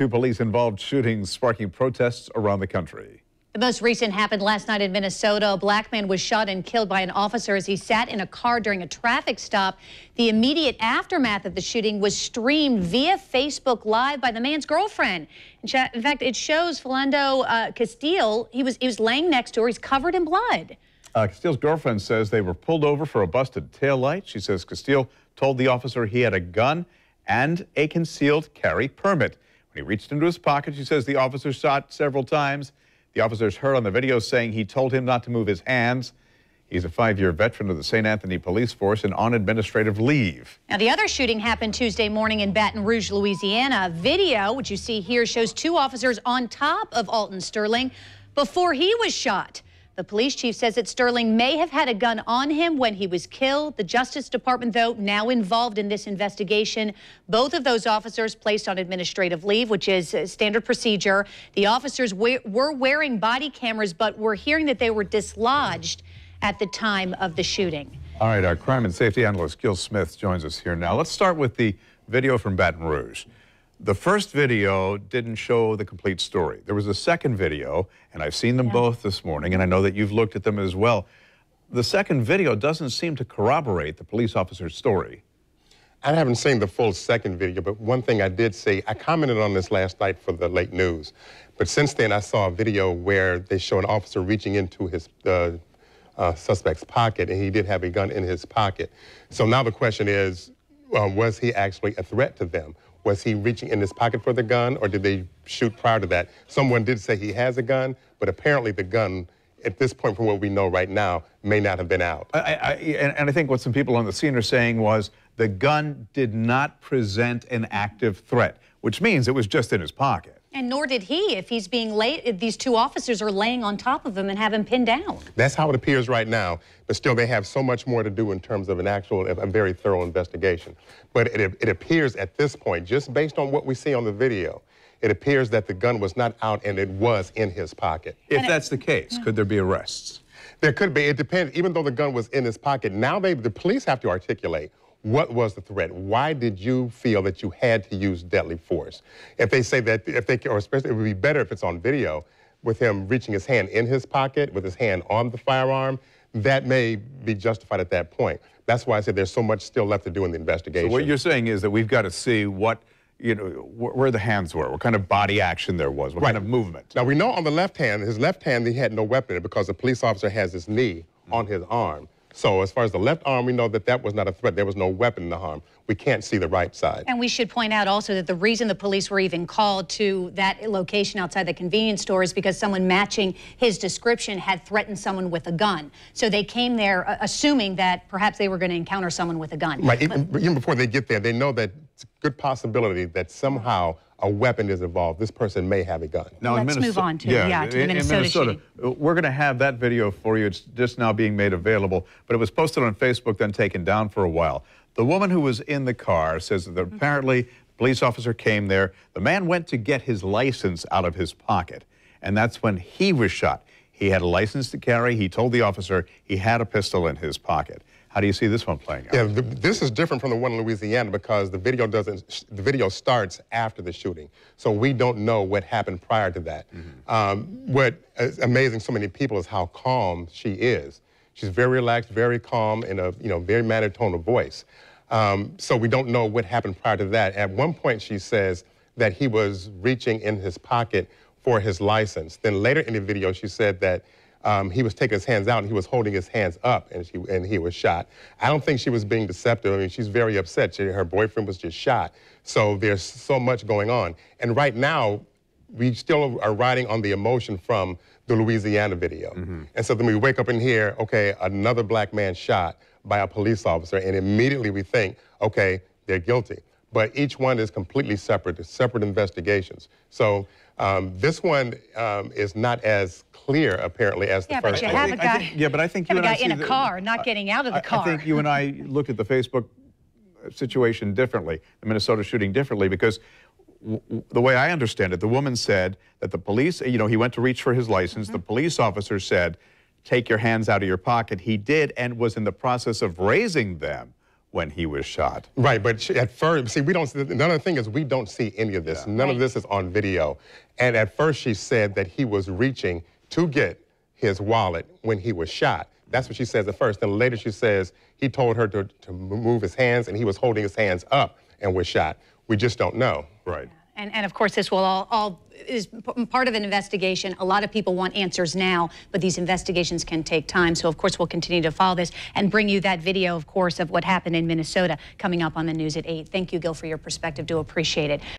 Two police-involved shootings sparking protests around the country. The most recent happened last night in Minnesota. A black man was shot and killed by an officer as he sat in a car during a traffic stop. The immediate aftermath of the shooting was streamed via Facebook Live by the man's girlfriend. In fact, it shows Philando Castile. He was laying next to her. He's covered in blood. Castile's girlfriend says they were pulled over for a busted taillight. She says Castile told the officer he had a gun and a concealed carry permit. When he reached into his pocket, she says the officer shot several times. The officer's heard on the video saying he told him not to move his hands. He's a 5-year veteran of the St. Anthony Police Force and on administrative leave. Now, the other shooting happened Tuesday morning in Baton Rouge, Louisiana. Video, which you see here, shows two officers on top of Alton Sterling before he was shot. The police chief says that Sterling may have had a gun on him when he was killed. The Justice Department, though, now involved in this investigation. Both of those officers placed on administrative leave, which is standard procedure. The officers were wearing body cameras, but we're hearing that they were dislodged at the time of the shooting. All right, our crime and safety analyst, Gil Smith, joins us here now. Let's start with the video from Baton Rouge. The first video didn't show the complete story. There was a second video, and I've seen them both this morning, and I know that you've looked at them as well. The second video doesn't seem to corroborate the police officer's story. I haven't seen the full second video, but one thing I did see, I commented on this last night for the late news, but since then I saw a video where they show an officer reaching into his suspect's pocket, and he did have a gun in his pocket. So now the question is, was he actually a threat to them? Was he reaching in his pocket for the gun, or did they shoot prior to that? Someone did say he has a gun, but apparently the gun, at this point from what we know right now, may not have been out. And I think what some people on the scene are saying was the gun did not present an active threat, which means it was just in his pocket. And nor did he, if he's being these two officers are laying on top of him and have him pinned down. That's how it appears right now, but still they have so much more to do in terms of a very thorough investigation. But it appears at this point, just based on what we see on the video, it appears that the gun was not out and it was in his pocket. If that's the case, could there be arrests? There could be. It depends. Even though the gun was in his pocket, now the police have to articulate what was the threat. Why did you feel that you had to use deadly force? If they say that, or especially it would be better if it's on video, with him reaching his hand in his pocket, with his hand on the firearm, that may be justified at that point. That's why I said there's so much still left to do in the investigation. So what you're saying is that we've got to see what, where the hands were, what kind of body action there was, what kind of movement. Now we know on the left hand, his left hand, he had no weapon in it because the police officer has his knee on his arm. So as far as the left arm, we know that that was not a threat. There was no weapon in the arm. We can't see the right side. And we should point out also that the reason the police were even called to that location outside the convenience store is because someone matching his description had threatened someone with a gun. So they came there assuming that perhaps they were going to encounter someone with a gun. Right. Even before they get there, they know that it's a good possibility that somehow a weapon is involved. This person may have a gun. Now, let's move on to, to the Minnesota shooting. We're going to have that video for you. It's just now being made available, but it was posted on Facebook, then taken down for a while. The woman who was in the car says that apparently the police officer came there. The man went to get his license out of his pocket, and that's when he was shot. He had a license to carry. He told the officer he had a pistol in his pocket. How do you see this one playing out? Yeah, this is different from the one in Louisiana because the video starts after the shooting. So we don't know what happened prior to that. What is amazing so many people is how calm she is. She's very relaxed, very calm, in a very mannered tone of voice. So we don't know what happened prior to that. At one point she says that he was reaching in his pocket for his license. Then later in the video she said that he was taking his hands out and he was holding his hands up and he was shot. I don't think she was being deceptive. I mean, she's very upset. Her boyfriend was just shot. So there's so much going on. And right now, we still are riding on the emotion from the Louisiana video. And so then we wake up and hear, okay, another black man shot by a police officer, and immediately we think, okay, they're guilty. But each one is completely separate, separate investigations. So this one is not as clear, apparently, as the first one. But you have a guy, but I think you and I in a car, not getting out of the car. I think you and I look at the Facebook situation differently, the Minnesota shooting differently, because the way I understand it, the woman said that the police, he went to reach for his license. The police officer said, take your hands out of your pocket. He did and was in the process of raising them when he was shot. Right, but at first, see, we don't. Another thing is we don't see any of this. None of this is on video. And at first, she said that he was reaching to get his wallet when he was shot. That's what she says at first. Then later, she says he told her to move his hands, and he was holding his hands up and was shot. We just don't know. Right. And of course, this will all is part of an investigation. A lot of people want answers now, but these investigations can take time. So, of course, we'll continue to follow this and bring you that video, of course, of what happened in Minnesota coming up on the news at 8. Thank you, Gil, for your perspective. Do appreciate it.